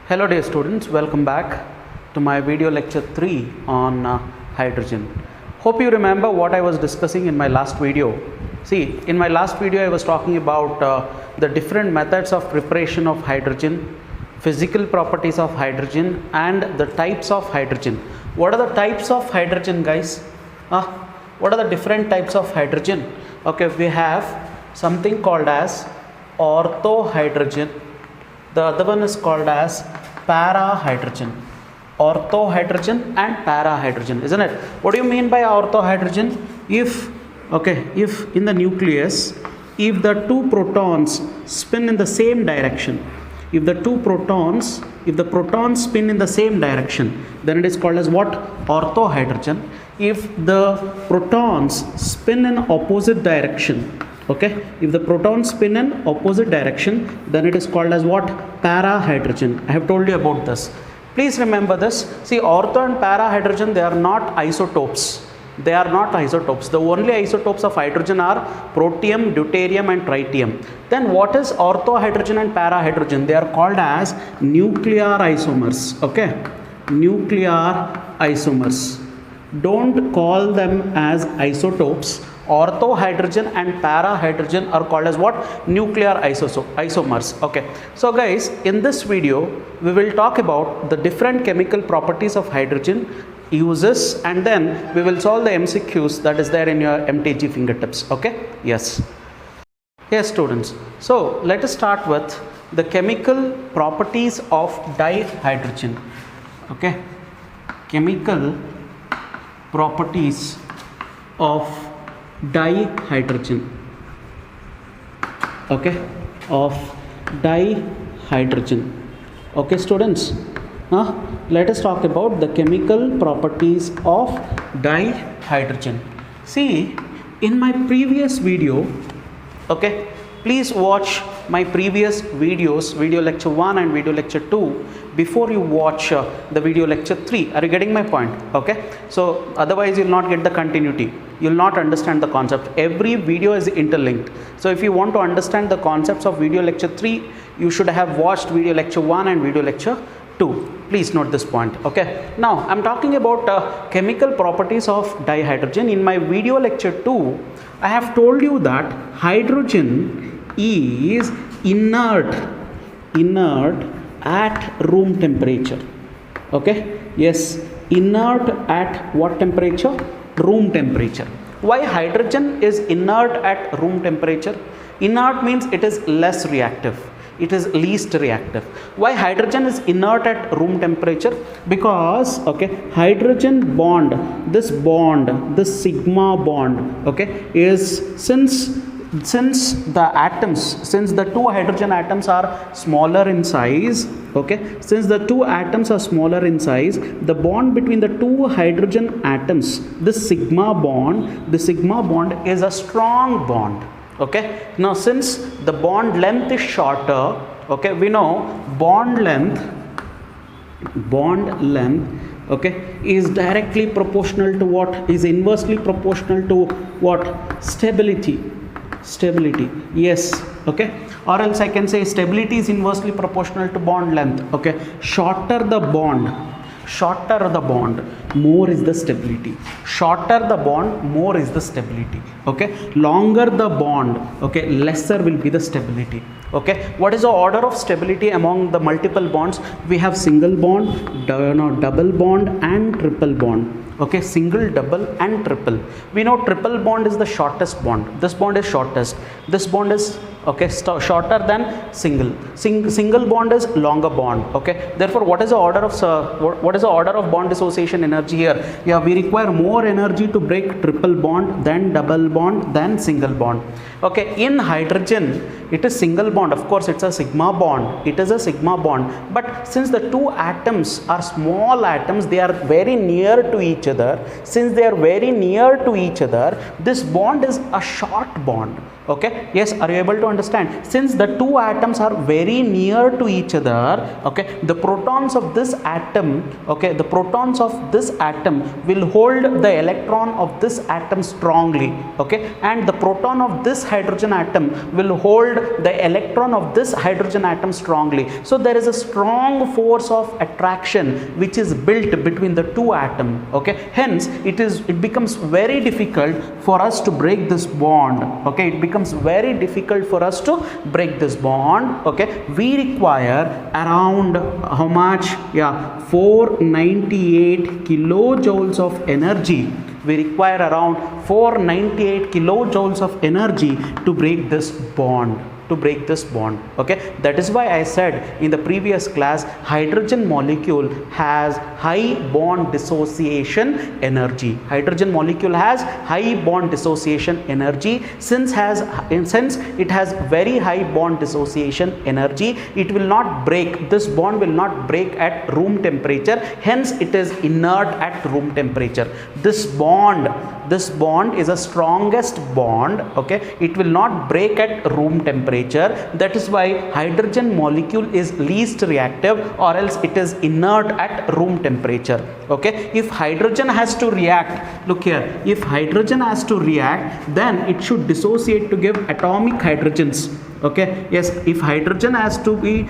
Hello dear students, welcome back to my video lecture 3 on hydrogen. Hope you remember what I was discussing in my last video. See, in my last video I was talking about the different methods of preparation of hydrogen, physical properties of hydrogen and the types of hydrogen. What are the types of hydrogen, guys? What are the different types of hydrogen? Okay, we have something called as ortho hydrogen. The other one is called as para-hydrogen. Ortho hydrogen and para-hydrogen, isn't it? What do you mean by ortho hydrogen? If in the nucleus, if the two protons spin in the same direction, if the protons spin in the same direction, then it is called as what? Ortho hydrogen. If the protons spin in opposite direction, if the protons spin in opposite direction, then it is called as what? Para-hydrogen. I have told you about this. Please remember this. See, ortho and para-hydrogen, they are not isotopes. They are not isotopes. The only isotopes of hydrogen are protium, deuterium and tritium. Then what is ortho hydrogen and para-hydrogen? They are called as nuclear isomers. Nuclear isomers. Don't call them as isotopes. Ortho hydrogen and para-hydrogen are called as what? Nuclear isomers. So guys, in this video we will talk about the different chemical properties of hydrogen, uses, and then we will solve the MCQs that is there in your MTG fingertips. Yes students, so let us start with the chemical properties of dihydrogen. Chemical properties of dihydrogen. Students, let us talk about the chemical properties of dihydrogen. See, in my previous video, please watch my previous videos, video lecture 1 and video lecture 2, before you watch the video lecture 3. Are you getting my point? So otherwise you will not get the continuity. You will not understand the concept. Every video is interlinked. So if you want to understand the concepts of video lecture 3, you should have watched video lecture 1 and video lecture 2. Please note this point. Now I am talking about chemical properties of dihydrogen. In my video lecture 2, I have told you that hydrogen is inert at room temperature. Yes, inert at what temperature? Room temperature. Why hydrogen is inert at room temperature? Inert means it is less reactive. It is least reactive. Why hydrogen is inert at room temperature? Because hydrogen bond, this sigma bond, is since the two hydrogen atoms are smaller in size, the bond between the two hydrogen atoms, this sigma bond is a strong bond. Now since the bond length is shorter, we know bond length is directly proportional to what? Is inversely proportional to what? Stability. Yes. Or else I can say stability is inversely proportional to bond length. Shorter the bond, more is the stability. Shorter the bond, more is the stability. Longer the bond, lesser will be the stability. What is the order of stability among the multiple bonds? We have single bond, double bond and triple bond. Single, double and triple. We know triple bond is the shortest bond. This bond is shortest. This bond is shorter than single. Single bond is longer bond. Therefore, what is the order of bond dissociation energy here? Yeah, we require more energy to break triple bond, then double bond, then single bond. In hydrogen, it is single bond. Of course, it's a sigma bond. But since the two atoms are small atoms, they are very near to each other. Since they are very near to each other, this bond is a short bond. Okay, yes, are you able to understand? Since the two atoms are very near to each other, okay, the protons of this atom, okay, the protons of this atom will hold the electron of this atom strongly, okay, and the proton of this hydrogen atom will hold the electron of this hydrogen atom strongly. So there is a strong force of attraction which is built between the two atoms, okay. Hence it becomes very difficult for us to break this bond, okay. It becomes very difficult for us to break this bond, okay. We require around how much? Yeah, 498 kilojoules of energy. We require around 498 kilojoules of energy to break this bond. Okay, that is why I said in the previous class, hydrogen molecule has high bond dissociation energy. Hydrogen molecule has high bond dissociation energy. Since it has very high bond dissociation energy, it will not break, this bond will not break at room temperature, hence it is inert at room temperature. This bond is the strongest bond, okay. It will not break at room temperature. That is why hydrogen molecule is least reactive, or else it is inert at room temperature, okay. If hydrogen has to react, look here, if hydrogen has to react, then it should dissociate to give atomic hydrogens, okay. Yes, if hydrogen has to be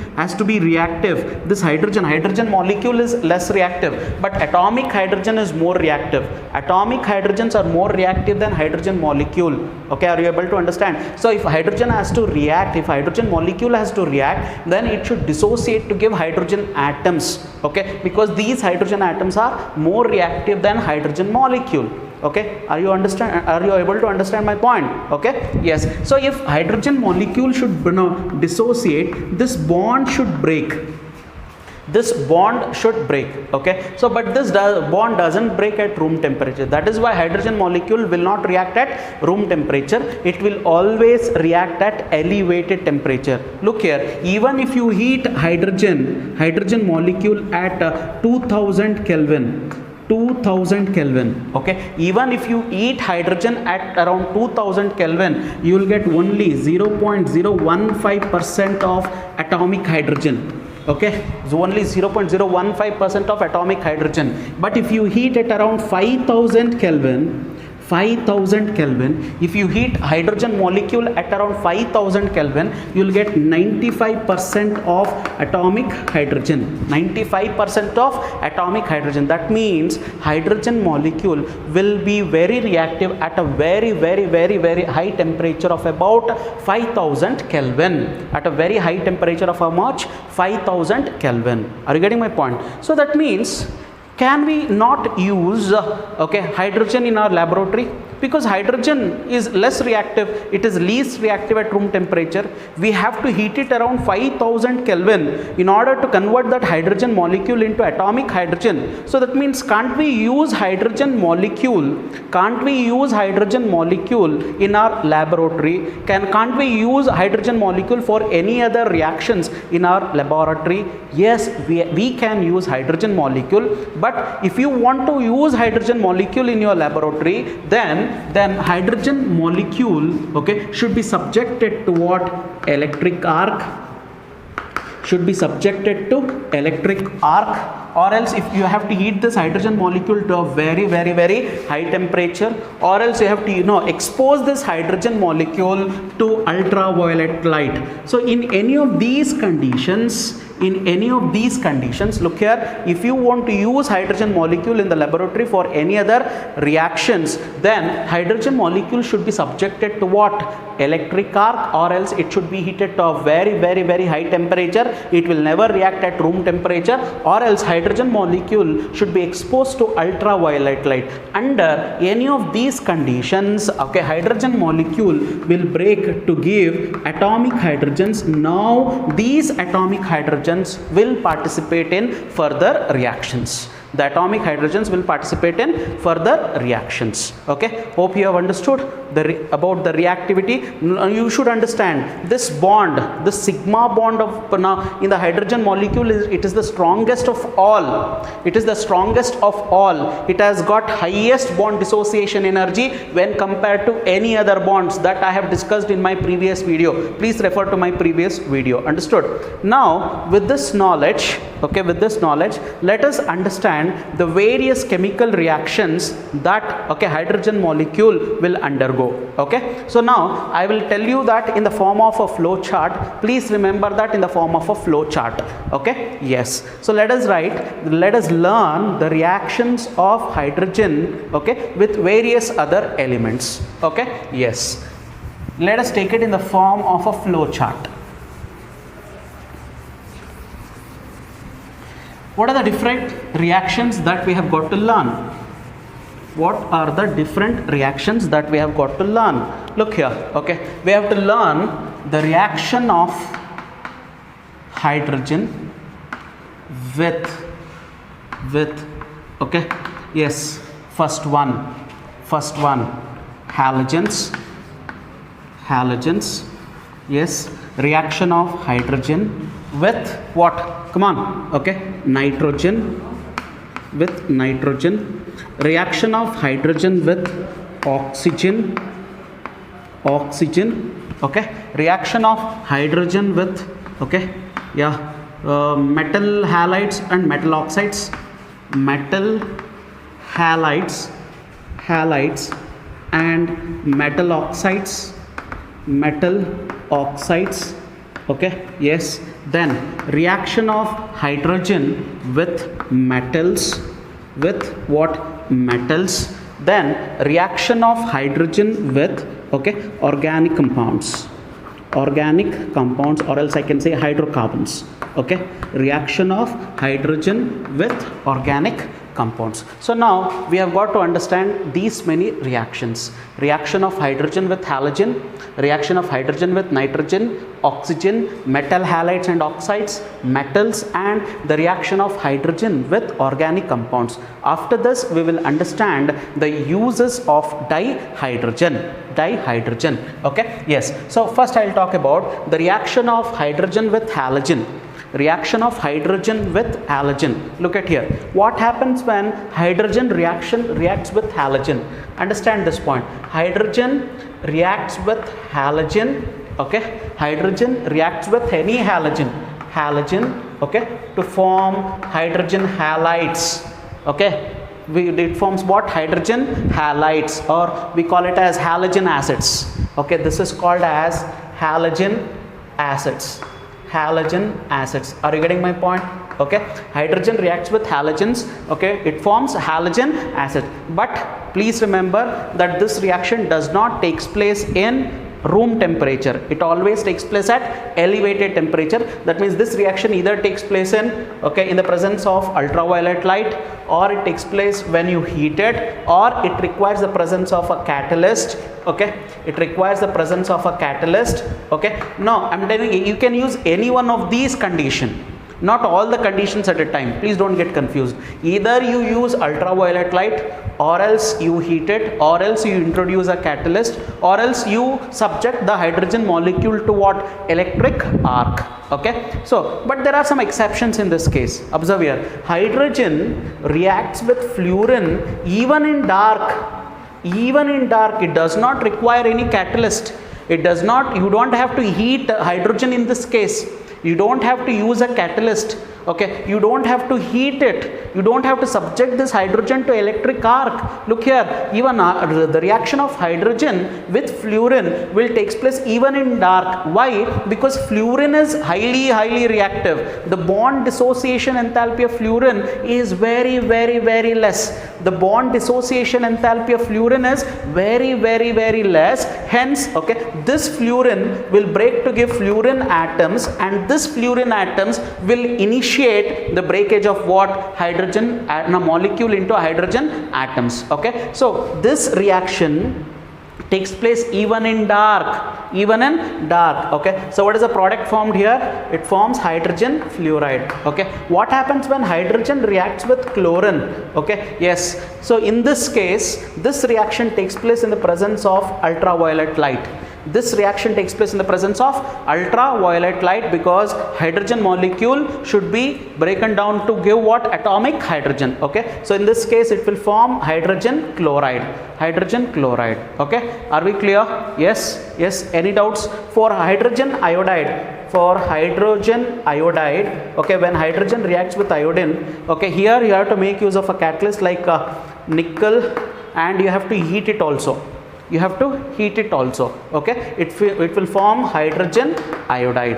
reactive, this hydrogen molecule is less reactive, but atomic hydrogen is more reactive. Atomic hydrogens are more reactive than hydrogen molecule, okay. Are you able to understand? So if hydrogen has to react, if hydrogen molecule has to react, then it should dissociate to give hydrogen atoms, okay, because these hydrogen atoms are more reactive than hydrogen molecule. Okay, are you able to understand my point? Okay, yes. So if hydrogen molecule should dissociate, this bond should break. Okay. So but this bond doesn't break at room temperature. That is why hydrogen molecule will not react at room temperature. It will always react at elevated temperature. Look here, even if you heat hydrogen molecule at 2000 Kelvin, okay, even if you heat hydrogen at around 2000 Kelvin, you will get only 0.015% of atomic hydrogen, okay. So only 0.015% of atomic hydrogen. But if you heat at around 5000 Kelvin, if you heat hydrogen molecule at around 5000 Kelvin, you will get 95% of atomic hydrogen. 95% of atomic hydrogen. That means hydrogen molecule will be very reactive at a very high temperature of about 5000 Kelvin. At a very high temperature of how much? 5000 Kelvin. Are you getting my point? So that means, can we not use hydrogen in our laboratory? Because hydrogen is less reactive, it is least reactive at room temperature. We have to heat it around 5000 Kelvin in order to convert that hydrogen molecule into atomic hydrogen. So that means, can't we use hydrogen molecule in our laboratory? Can't we use hydrogen molecule for any other reactions in our laboratory? Yes, we can use hydrogen molecule, but if you want to use hydrogen molecule in your laboratory, then hydrogen molecule, okay, should be subjected to what? Electric arc. Should be subjected to electric arc, or else if you have to heat this hydrogen molecule to a very high temperature, or else you have to expose this hydrogen molecule to ultraviolet light. So in any of these conditions, look here, if you want to use hydrogen molecule in the laboratory for any other reactions, then hydrogen molecule should be subjected to what? Electric arc, or else it should be heated to a very high temperature. It will never react at room temperature, or else hydrogen molecule should be exposed to ultraviolet light. Under any of these conditions, okay, hydrogen molecule will break to give atomic hydrogens. Now these atomic hydrogens will participate in further reactions. The atomic hydrogens will participate in further reactions. Okay, hope you have understood about the reactivity. You should understand this bond, the sigma bond of now in the hydrogen molecule it is the strongest of all. It is the strongest of all. It has got highest bond dissociation energy when compared to any other bonds that I have discussed in my previous video. Please refer to my previous video. Understood? Now with this knowledge, okay, with this knowledge, let us understand the various chemical reactions that, okay, hydrogen molecule will undergo. Okay, so now I will tell you that in the form of a flow chart. Please remember that in the form of a flow chart. Okay, yes. So let us learn the reactions of hydrogen, okay, with various other elements. Okay, yes. Let us take it in the form of a flow chart. What are the different reactions that we have got to learn? What are the different reactions that we have got to learn? Look here, okay, we have to learn the reaction of hydrogen with okay, yes, first one halogens, yes, reaction of hydrogen with what? Come on, okay, nitrogen, with nitrogen, reaction of hydrogen with oxygen, okay, reaction of hydrogen with, okay, yeah, metal halides and metal oxides, metal halides and metal oxides, okay, yes. Then reaction of hydrogen with metals, with what? Metals. Then reaction of hydrogen with, okay, organic compounds, or else I can say hydrocarbons. Okay, reaction of hydrogen with organic compounds. So now we have got to understand these many reactions. Reaction of hydrogen with halogen, reaction of hydrogen with nitrogen, oxygen, metal halides and oxides, metals, and the reaction of hydrogen with organic compounds. After this we will understand the uses of dihydrogen. Okay, yes. So first I will talk about the reaction of hydrogen with halogen. Reaction of hydrogen with halogen. Look at here. What happens when hydrogen reacts with halogen? Understand this point. Hydrogen reacts with halogen. Okay, hydrogen reacts with any halogen, okay, to form hydrogen halides. Okay, it forms what? Hydrogen halides, or we call it as halogen acids. Okay, this is called as halogen acids. Are you getting my point? Okay, hydrogen reacts with halogens, okay, it forms halogen acid. But please remember that this reaction does not take place in room temperature. It always takes place at elevated temperature. That means this reaction either takes place in, okay, in the presence of ultraviolet light, or it takes place when you heat it, or it requires the presence of a catalyst. Okay, it requires the presence of a catalyst. Okay, no, I'm telling you, you can use any one of these conditions, not all the conditions at a time. Please don't get confused. Either you use ultraviolet light, or else you heat it, or else you introduce a catalyst, or else you subject the hydrogen molecule to what? Electric arc. Okay, so but there are some exceptions in this case. Observe here, hydrogen reacts with fluorine even in dark. It does not require any catalyst. You don't have to heat hydrogen in this case. You don't have to use a catalyst. Okay, you don't have to heat it. You don't have to subject this hydrogen to electric arc. Look here, even the reaction of hydrogen with fluorine will take place even in dark. Why? Because fluorine is highly reactive. The bond dissociation enthalpy of fluorine is very less. The bond dissociation enthalpy of fluorine is very less. Hence, okay, this fluorine will break to give fluorine atoms, and this fluorine atoms will initiate the breakage of what? Hydrogen molecule into hydrogen atoms. Okay, so this reaction takes place even in dark, okay. So what is the product formed here? It forms hydrogen fluoride, okay. What happens when hydrogen reacts with chlorine? Okay, yes, so in this case this reaction takes place in the presence of ultraviolet light. This reaction takes place in the presence of ultraviolet light, because hydrogen molecule should be broken down to give what? Atomic hydrogen, okay. So in this case it will form hydrogen chloride, okay. Are we clear? Yes, any doubts? For hydrogen iodide, okay, when hydrogen reacts with iodine, okay, here you have to make use of a catalyst like nickel, and you have to heat it also. Okay. It will form hydrogen iodide,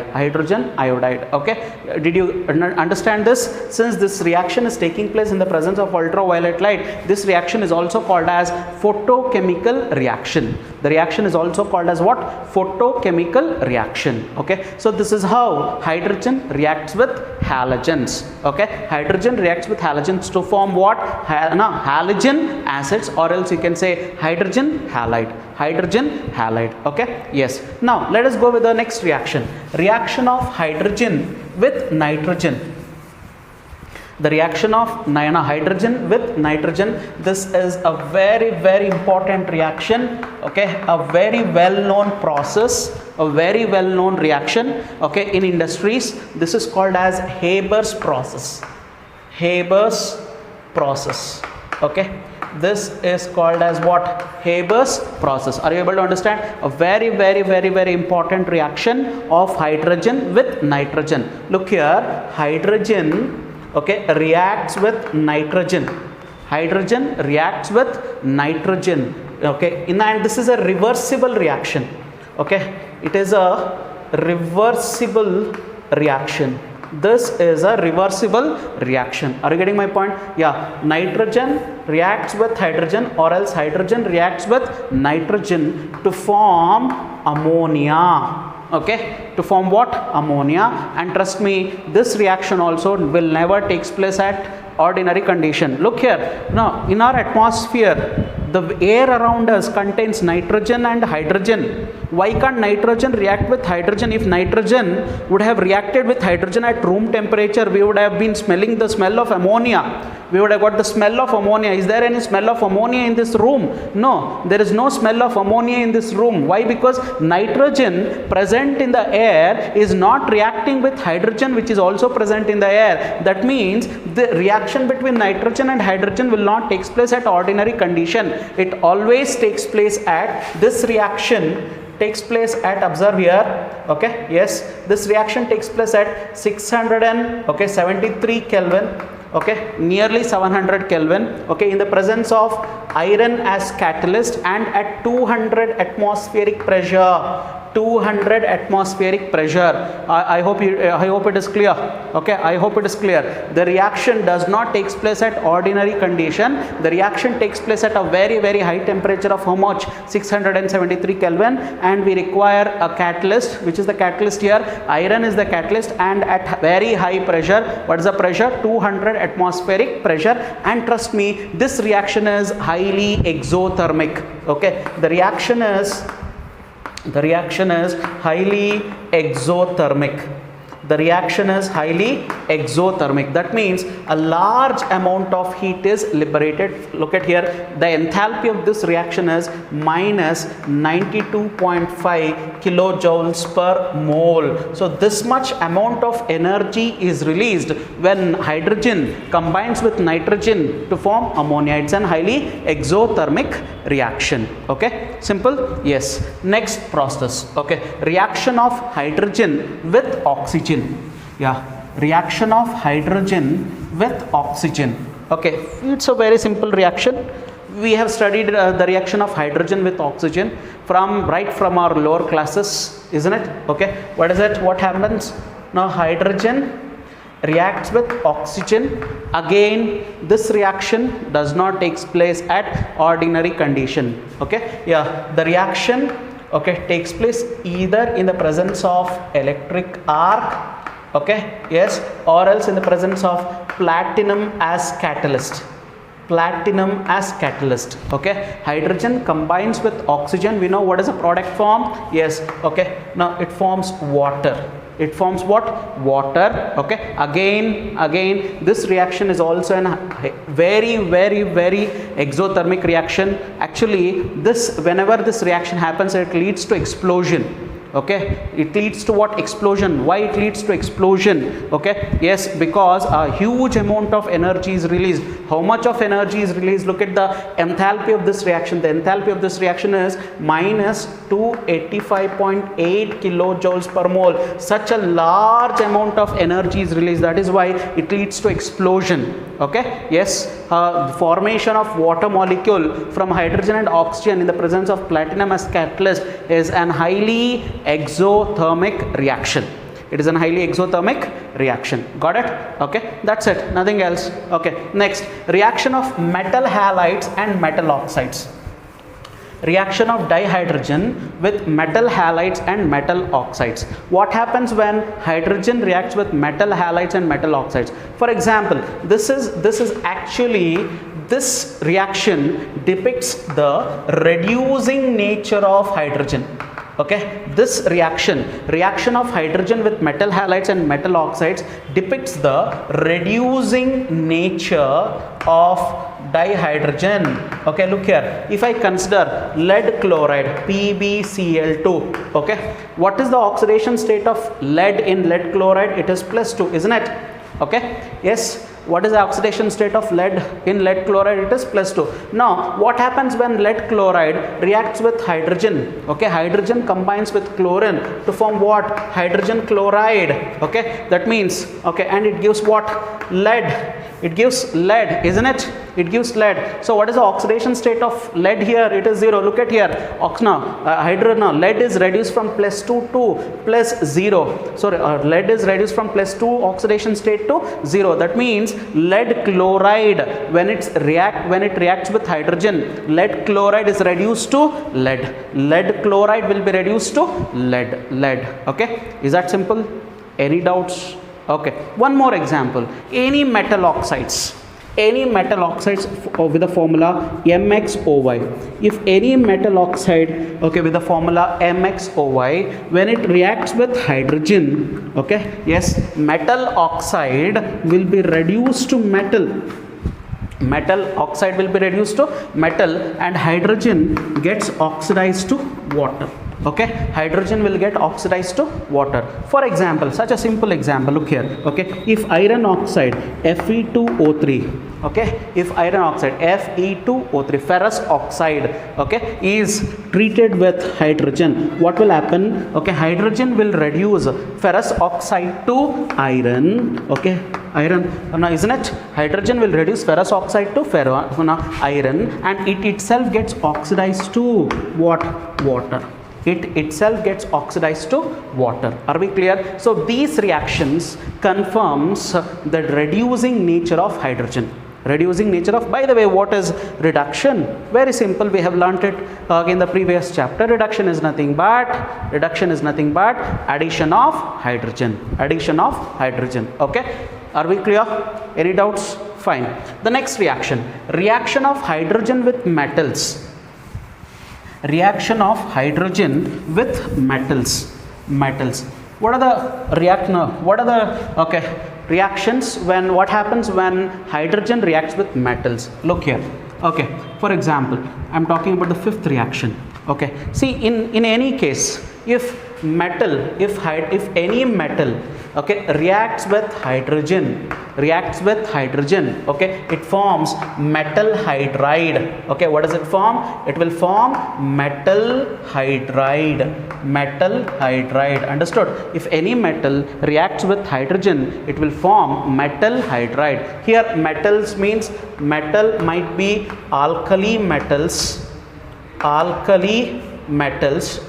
okay. Did you understand this? Since this reaction is taking place in the presence of ultraviolet light, this reaction is also called as photochemical reaction. The reaction is also called as what? Photochemical reaction, okay. So this is how hydrogen reacts with halogens, okay. Hydrogen reacts with halogens to form what? Halogen acids, or else you can say hydrogen halide, okay. Yes, now let us go with the next reaction of hydrogen with nitrogen. The reaction of hydrogen with nitrogen, this is a very, very important reaction, okay, a very well known process, a very well known reaction, okay, in industries. This is called as Habers process, okay. This is called as what? Habers process. Are you able to understand? A very, very, very, very important reaction of hydrogen with nitrogen. Look here, hydrogen, okay, reacts with nitrogen. Hydrogen reacts with nitrogen, okay. And this is a reversible reaction, okay. It is a reversible reaction. This is a reversible reaction. Are you getting my point? Yeah, nitrogen reacts with hydrogen, or else hydrogen reacts with nitrogen to form ammonia, okay, to form what? Ammonia. And trust me, this reaction also will never takes place at ordinary condition. Look here, now in our atmosphere the air around us contains nitrogen and hydrogen. Why can't nitrogen react with hydrogen? If nitrogen would have reacted with hydrogen at room temperature, we would have been smelling the smell of ammonia. We would have got the smell of ammonia. Is there any smell of ammonia in this room? No, there is no smell of ammonia in this room. Why? Because nitrogen present in the air is not reacting with hydrogen, which is also present in the air. That means the reaction between nitrogen and hydrogen will not take place at ordinary condition. It always takes place at, this reaction takes place at, observe here, okay, yes, this reaction takes place at 673 Kelvin, okay, nearly 700 Kelvin, okay, in the presence of iron as catalyst, and at 200 atmospheric pressure. 200 atmospheric pressure. I hope it is clear, okay. I hope it is clear. The reaction does not takes place at ordinary condition. The reaction takes place at a very, very high temperature of how much? 673 Kelvin, and we require a catalyst. Which is the catalyst here? Iron is the catalyst, and at very high pressure. What is the pressure? 200 atmospheric pressure. And trust me, this reaction is highly exothermic, okay. The reaction is highly exothermic. The reaction is highly exothermic. That means a large amount of heat is liberated. Look at here, the enthalpy of this reaction is minus 92.5 kilojoules per mole. So this much amount of energy is released when hydrogen combines with nitrogen to form ammonia. It's an highly exothermic reaction, okay. Simple? Yes. Next process, okay, reaction of hydrogen with oxygen. Yeah, reaction of hydrogen with oxygen, okay. It's a very simple reaction. We have studied the reaction of hydrogen with oxygen right from our lower classes, isn't it? Okay, what is it? What happens? Now hydrogen reacts with oxygen. Again, this reaction does not take place at ordinary condition, okay. Yeah, the reaction, okay, takes place either in the presence of electric arc, okay, yes, or else in the presence of platinum as catalyst. platinum as catalyst. Okay, hydrogen combines with oxygen. We know what is a product form. Yes. Okay, now it forms water. It forms what? Water. Okay, again this reaction is also a very exothermic reaction. Actually, whenever this reaction happens, it leads to explosion. Okay, it leads to what? Explosion. Why it leads to explosion? Okay, yes, because a huge amount of energy is released. How much of energy is released? Look at the enthalpy of this reaction. The enthalpy of this reaction is minus 285.8 kilojoules per mole. Such a large amount of energy is released. That is why it leads to explosion. Okay, yes, formation of water molecule from hydrogen and oxygen in the presence of platinum as catalyst is an highly exothermic reaction. It is a highly exothermic reaction. Got it? Okay, that's it, nothing else. Okay, next, reaction of metal halides and metal oxides. Reaction of dihydrogen with metal halides and metal oxides. What happens when hydrogen reacts with metal halides and metal oxides? For example, this reaction depicts the reducing nature of hydrogen. Okay, this reaction of hydrogen with metal halides and metal oxides depicts the reducing nature of dihydrogen. Okay, look here, if I consider lead chloride PbCl2, okay, what is the oxidation state of lead in lead chloride? It is +2, isn't it? Okay, yes, what is the oxidation state of lead in lead chloride? It is +2. Now what happens when lead chloride reacts with hydrogen? Okay, hydrogen combines with chlorine to form what? Hydrogen chloride. Okay, that means, okay, and it gives what? Lead. It gives lead, isn't it? It gives lead. So what is the oxidation state of lead here? It is 0. Look at here, lead is reduced from +2 to +0. So lead is reduced from +2 oxidation state to 0. That means lead chloride, when it reacts with hydrogen, lead chloride is reduced to lead. Lead chloride will be reduced to lead. Okay, is that simple? Any doubts? Okay, one more example. Any metal oxides with the formula MXOY. If any metal oxide, okay, with the formula MXOY, when it reacts with hydrogen, okay, yes, metal oxide will be reduced to metal. Metal oxide will be reduced to metal and hydrogen gets oxidized to water. Okay, hydrogen will get oxidized to water. For example, such a simple example, look here. Okay, if iron oxide Fe2O3, okay, if iron oxide Fe2O3, ferrous oxide, okay, is treated with hydrogen, what will happen? Okay, hydrogen will reduce ferrous oxide to iron. Okay, iron, now isn't it? Hydrogen will reduce ferrous oxide to iron, and it itself gets oxidized to what? Water. It itself gets oxidized to water. Are we clear? So these reactions confirms the reducing nature of hydrogen. Reducing nature of, by the way, what is reduction? Very simple, we have learnt it in the previous chapter. Reduction is nothing but addition of hydrogen. Okay, are we clear? Any doubts? Fine. The next reaction of hydrogen with metals. Reaction of hydrogen with metals. What are the reactions when, what happens when hydrogen reacts with metals? Look here. Okay, for example, I'm talking about the fifth reaction. Okay, see, in any case, if any metal, okay, reacts with hydrogen, okay, it forms metal hydride. Okay, what does it form? It will form metal hydride. Understood? If any metal reacts with hydrogen, it will form metal hydride. Here metals means metal might be alkali metals,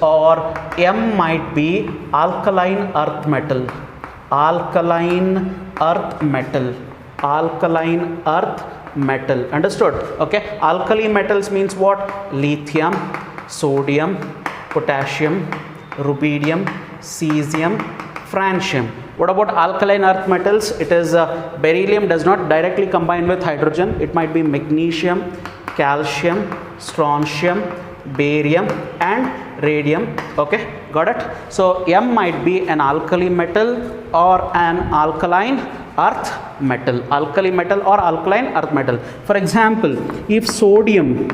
or M might be alkaline earth metal. Understood? Okay, alkali metals means what? Lithium, sodium, potassium, rubidium, cesium, francium. What about alkaline earth metals? It is beryllium does not directly combine with hydrogen. It might be magnesium, calcium, strontium, barium and radium. Okay, got it? So M might be an alkali metal or an alkaline earth metal, alkali metal or alkaline earth metal. For example, if sodium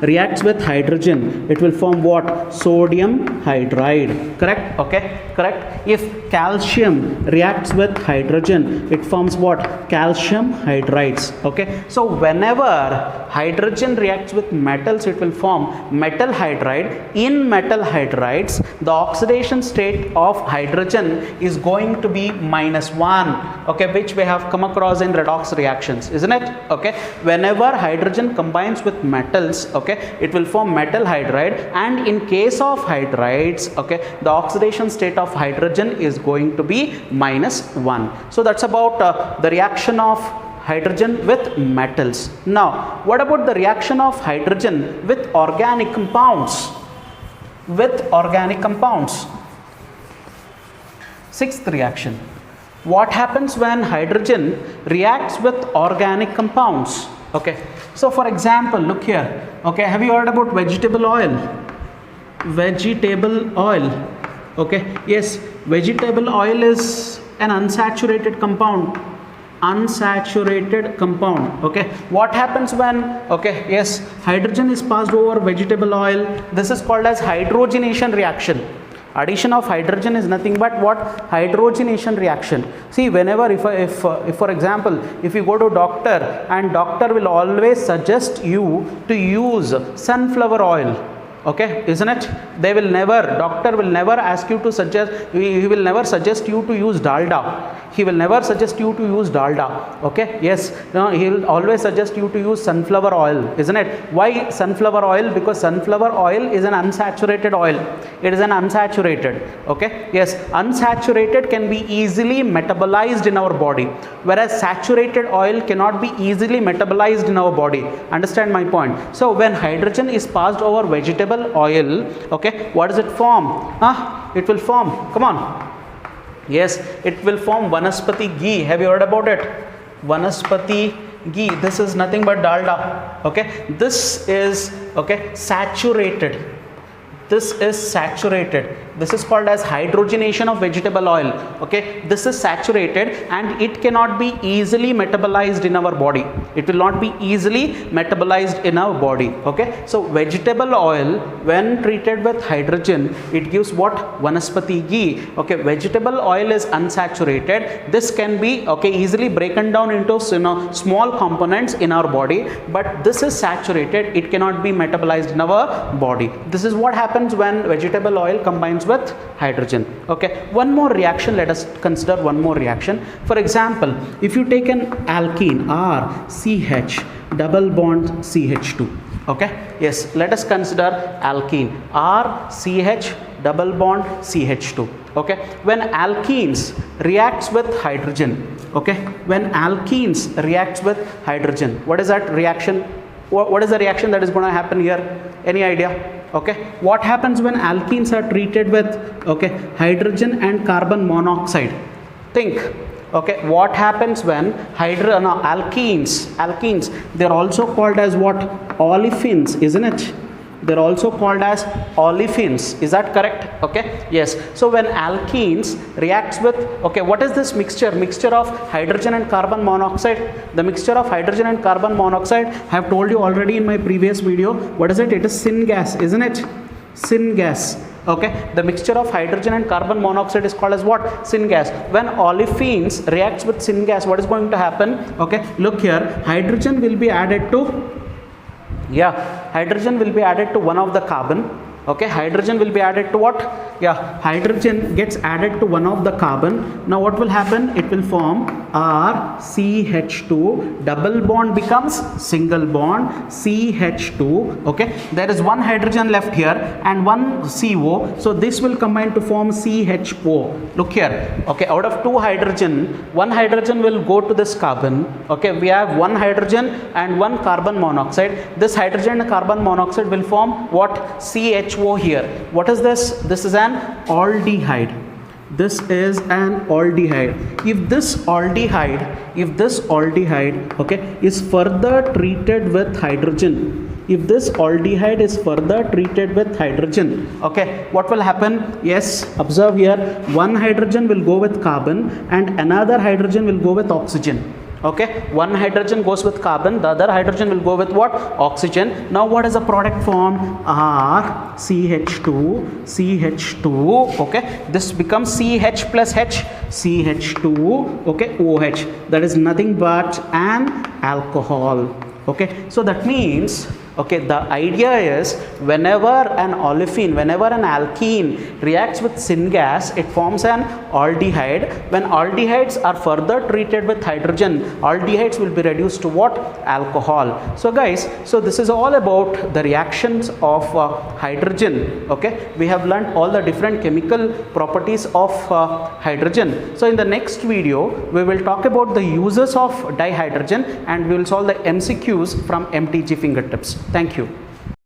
reacts with hydrogen, it will form what? Sodium hydride. Correct? Okay, correct. If calcium reacts with hydrogen, it forms what? Calcium hydrides. Okay, so whenever hydrogen reacts with metals, it will form metal hydride. In metal hydrides, the oxidation state of hydrogen is going to be -1, okay, which we have come across in redox reactions, isn't it? Okay, whenever hydrogen combines with metals, okay, it will form metal hydride, and in case of hydrides, okay, the oxidation state of hydrogen is going to be -1. So that's about the reaction of hydrogen with metals. Now, what about the reaction of hydrogen with organic compounds? With organic compounds. Sixth reaction. What happens when hydrogen reacts with organic compounds? Okay, so for example, look here. Okay, have you heard about vegetable oil? Vegetable oil. Okay, yes, vegetable oil is an unsaturated compound. Unsaturated compound. Okay, what happens when, okay, yes, hydrogen is passed over vegetable oil? This is called as hydrogenation reaction. Addition of hydrogen is nothing but what? Hydrogenation reaction. See, whenever if for example, if you go to doctor, and doctor will always suggest you to use sunflower oil, okay, isn't it? They will never, doctor will never ask you to suggest, he will never suggest you to use dalda. He will never suggest you to use dalda. Okay, yes, no, he will always suggest you to use sunflower oil, isn't it? Why sunflower oil? Because sunflower oil is an unsaturated oil. It is an unsaturated. Okay, yes, unsaturated can be easily metabolized in our body, whereas saturated oil cannot be easily metabolized in our body. Understand my point? So when hydrogen is passed over vegetable oil, okay, what does it form? It will form, come on, yes, it will form vanaspati ghee. Have you heard about it? Vanaspati ghee. This is nothing but dalda. Okay, this is, okay, saturated. This is saturated. This is called as hydrogenation of vegetable oil. Okay, this is saturated and it cannot be easily metabolized in our body. It will not be easily metabolized in our body. Okay, so vegetable oil, when treated with hydrogen, it gives what? Vanaspati ghee. Okay, vegetable oil is unsaturated. This can be, okay, easily broken down into, you know, small components in our body, but this is saturated. It cannot be metabolized in our body. This is what happens when vegetable oil combines with hydrogen. Okay, one more reaction, let us consider one more reaction. For example, if you take an alkene, RCH double bond CH2. Okay, yes, let us consider alkene, RCH double bond CH2. Okay, when alkenes reacts with hydrogen, okay, when alkenes reacts with hydrogen, what is that reaction? What is the reaction that is going to happen here? Any idea? Okay, what happens when alkenes are treated with, okay, hydrogen and carbon monoxide? Think. Okay, what happens when alkenes, they're also called as what? Olefins, isn't it? They're also called as olefins. Is that correct? Okay, yes. So when alkenes reacts with, okay, what is this mixture? Mixture of hydrogen and carbon monoxide. The mixture of hydrogen and carbon monoxide, I have told you already in my previous video. What is it? It is syngas, isn't it? Syngas. Okay, the mixture of hydrogen and carbon monoxide is called as what? Syngas. When olefins reacts with syngas, what is going to happen? Okay, look here, hydrogen will be added to, hydrogen will be added to one of the carbon. Okay, hydrogen will be added to what? Hydrogen gets added to one of the carbon. Now what will happen? It will form RCH2, double bond becomes single bond CH2. Okay, there is one hydrogen left here and one CO, so this will combine to form CHO. Look here, okay, out of two hydrogen, one hydrogen will go to this carbon. Okay, we have one hydrogen and one carbon monoxide. This hydrogen and carbon monoxide will form what? CHO here. What is this? This is an aldehyde. this is an aldehyde. If this aldehyde, okay, is further treated with hydrogen, if this aldehyde is further treated with hydrogen, okay, what will happen? Yes, observe here, one hydrogen will go with carbon and another hydrogen will go with oxygen. Okay, one hydrogen goes with carbon, the other hydrogen will go with what? Oxygen. Now what is the product formed? RCH2, CH2, okay, this becomes CH plus H, CH2, okay, OH, that is nothing but an alcohol. Okay, so that means, okay, the idea is whenever an olefin, whenever an alkene reacts with syngas, it forms an aldehyde. When aldehydes are further treated with hydrogen, aldehydes will be reduced to what? Alcohol. So guys, so this is all about the reactions of hydrogen. Okay, we have learned all the different chemical properties of hydrogen. So in the next video, we will talk about the uses of dihydrogen and we will solve the MCQs from MTG fingertips. Thank you.